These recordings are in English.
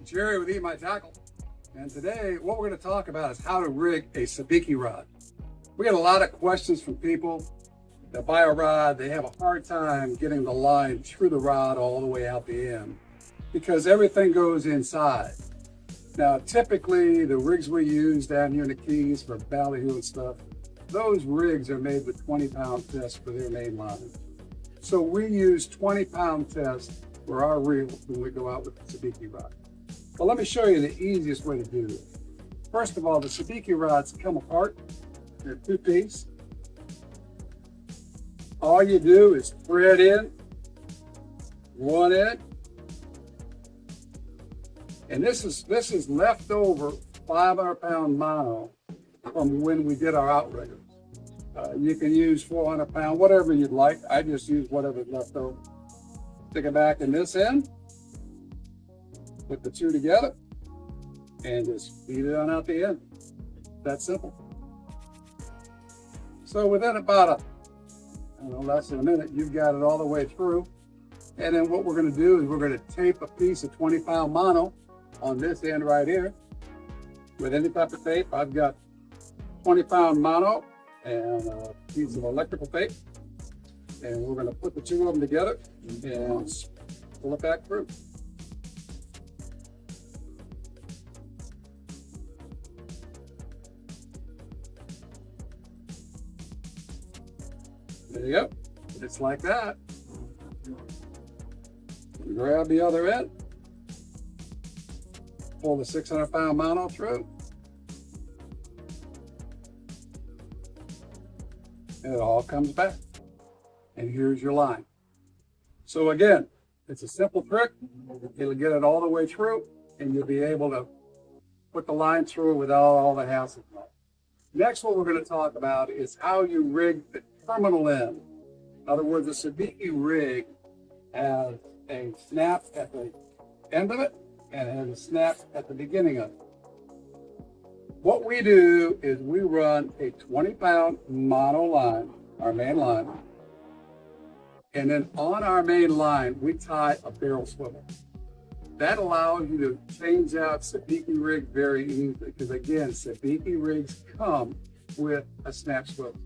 Jerry with EatMyTackle, and today what we're going to talk about is how to rig a Sabiki rod. We get a lot of questions from people that buy a rod. They have a hard time getting the line through the rod all the way out the end because everything goes inside. Now typically the rigs we use down here in the Keys for ballyhoo and stuff, those rigs are made with 20-pound tests for their main line. So we use 20-pound tests for our reels when we go out with the Sabiki rod. Well, let me show you the easiest way to do this. First of all, the Sabiki rods come apart. They're two-piece. All you do is thread in one end, and this is leftover 500-pound mono from when we did our outriggers. You can use 400-pound, whatever you'd like. I just use whatever's left over. Stick it back in this end. Put the two together and just feed it on out the end. That simple. So within about less than a minute, you've got it all the way through. And then what we're going to do is we're going to tape a piece of 20-pound mono on this end right here with any type of tape. I've got 20-pound mono and a piece of electrical tape, and we're going to put the two of them together and pull it back through. There you go. It's like that. Grab the other end. Pull the 600-pound mono through. And it all comes back. And here's your line. So again, it's a simple trick. It'll get it all the way through, and you'll be able to put the line through without all the hassle. Next, what we're going to talk about is how you rig the terminal end. In other words, a Sabiki rig has a snap at the end of it and it has a snap at the beginning of it. What we do is we run a 20-pound mono line, our main line, and then on our main line we tie a barrel swivel. That allows you to change out Sabiki rig very easily because again, Sabiki rigs come with a snap swivel.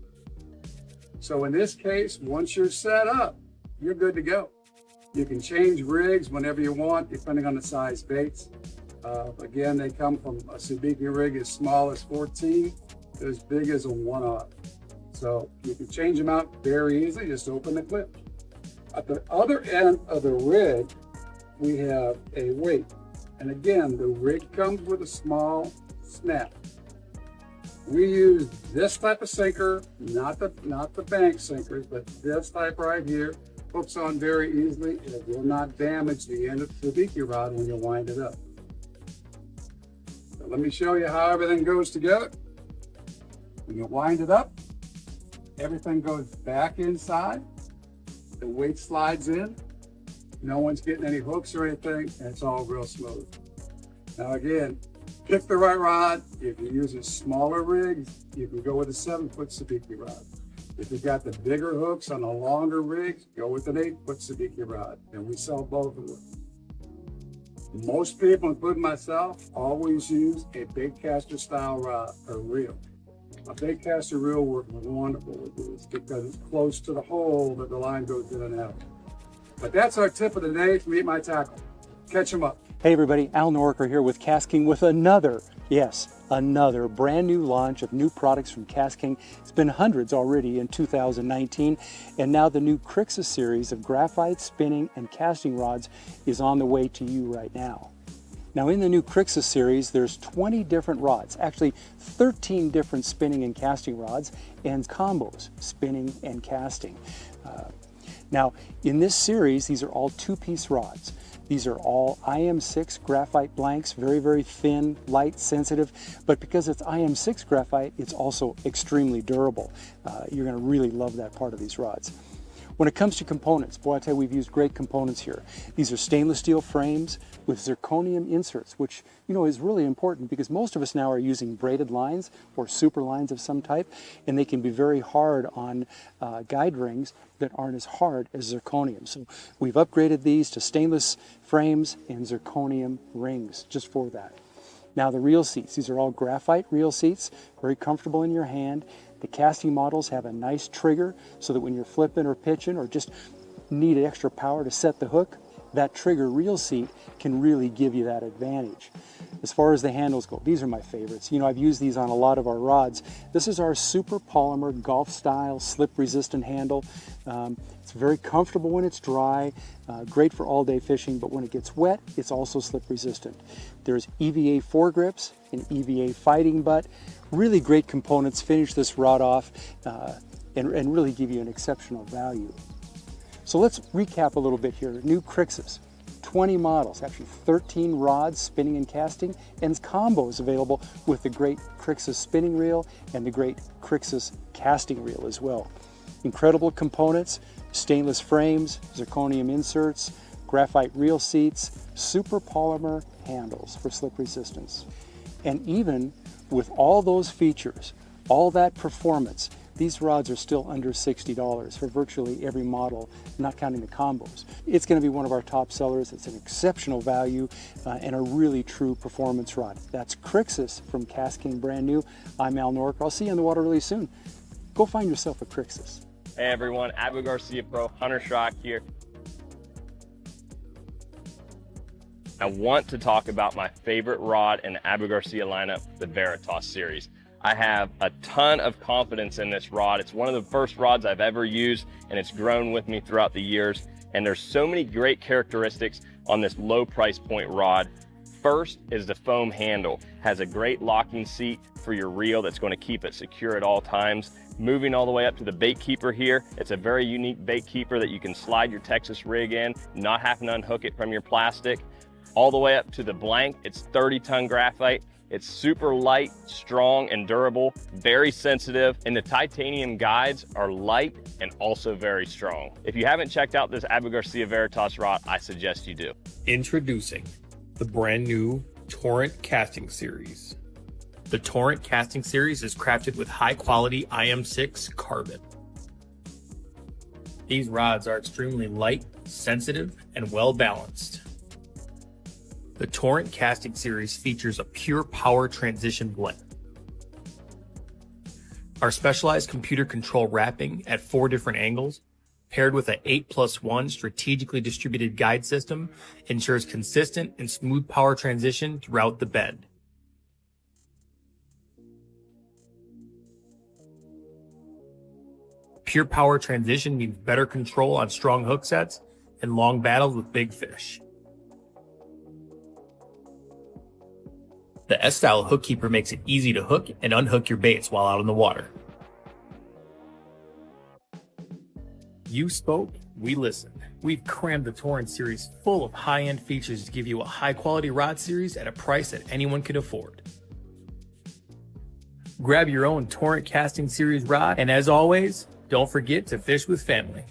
So in this case, once you're set up, you're good to go. You can change rigs whenever you want, depending on the size baits. Again, they come from a Sabiki rig as small as 14 to as big as a 1/0. So you can change them out very easily. Just open the clip. At the other end of the rig, we have a weight. And again, the rig comes with a small snap. We use this type of sinker, not the bank sinkers, but this type right here. Hooks on very easily, and it will not damage the end of the Sabiki rod when you wind it up. So let me show you how everything goes together. When you wind it up, everything goes back inside. The weight slides in. No one's getting any hooks or anything, and it's all real smooth. Now again, pick the right rod. If you're using smaller rigs, you can go with a 7-foot Sabiki rod. If you've got the bigger hooks on the longer rigs, go with an 8-foot Sabiki rod, and we sell both of them. Most people, including myself, always use a Baitcaster style rod or reel. A Baitcaster reel works wonderful with this because it's close to the hole that the line goes in and out. But that's our tip of the day from EatMyTackle. Catch them up. Hey everybody, Al Noriker here with KastKing with another brand new launch of new products from KastKing. It's been hundreds already in 2019, and now the new Crixus series of graphite, spinning, and casting rods is on the way to you right now. Now in the new Crixus series, there's 20 different rods, actually 13 different spinning and casting rods, and combos, spinning and casting. Now in this series, these are all two-piece rods. These are all IM6 graphite blanks, very, very thin, light, sensitive, but because it's IM6 graphite, it's also extremely durable. You're gonna really love that part of these rods. When it comes to components, boy, I tell you, we've used great components here. These are stainless steel frames with zirconium inserts, which, you know, is really important because most of us now are using braided lines or super lines of some type, and they can be very hard on guide rings that aren't as hard as zirconium. So we've upgraded these to stainless frames and zirconium rings just for that. Now the reel seats, these are all graphite reel seats, very comfortable in your hand. The casting models have a nice trigger so that when you're flipping or pitching or just need extra power to set the hook, that trigger reel seat can really give you that advantage. As far as the handles go, these are my favorites. You know, I've used these on a lot of our rods. This is our super polymer golf style slip resistant handle. It's very comfortable when it's dry, great for all day fishing, but when it gets wet, it's also slip resistant. There's EVA foregrips and EVA fighting butt. Really great components, finish this rod off and really give you an exceptional value. So let's recap a little bit here. New Crixus, 20 models, actually 13 rods, spinning and casting, and combos available with the great Crixus spinning reel and the great Crixus casting reel as well. Incredible components, stainless frames, zirconium inserts, graphite reel seats, super polymer handles for slip resistance. And even with all those features, all that performance, these rods are still under $60 for virtually every model, not counting the combos. It's going to be one of our top sellers. It's an exceptional value and a really true performance rod. That's Crixus from KastKing, brand new. I'm Al Nork. I'll see you on the water really soon. Go find yourself a Crixus. Hey everyone, Garcia Pro, Hunter Shock here. I want to talk about my favorite rod in the Garcia lineup, the Veritas series. I have a ton of confidence in this rod. It's one of the first rods I've ever used, and it's grown with me throughout the years. And there's so many great characteristics on this low price point rod. First is the foam handle. Has a great locking seat for your reel that's going to keep it secure at all times. Moving all the way up to the bait keeper here, it's a very unique bait keeper that you can slide your Texas rig in, not having to unhook it from your plastic. All the way up to the blank, it's 30-ton graphite. It's super light, strong, and durable, very sensitive, and the titanium guides are light and also very strong. If you haven't checked out this Garcia Veritas rod, I suggest you do. Introducing the brand new Torrent casting series. The Torrent casting series is crafted with high quality IM6 carbon. These rods are extremely light, sensitive, and well balanced. The Torrent casting series features a pure power transition blend. Our specialized computer control wrapping at 4 different angles, paired with an 8+1 strategically distributed guide system, ensures consistent and smooth power transition throughout the bend. Pure power transition means better control on strong hook sets and long battles with big fish. The S-style hook keeper makes it easy to hook and unhook your baits while out in the water. You spoke, we listened. We've crammed the Torrent series full of high-end features to give you a high-quality rod series at a price that anyone can afford. Grab your own Torrent casting series rod, and as always, don't forget to fish with family.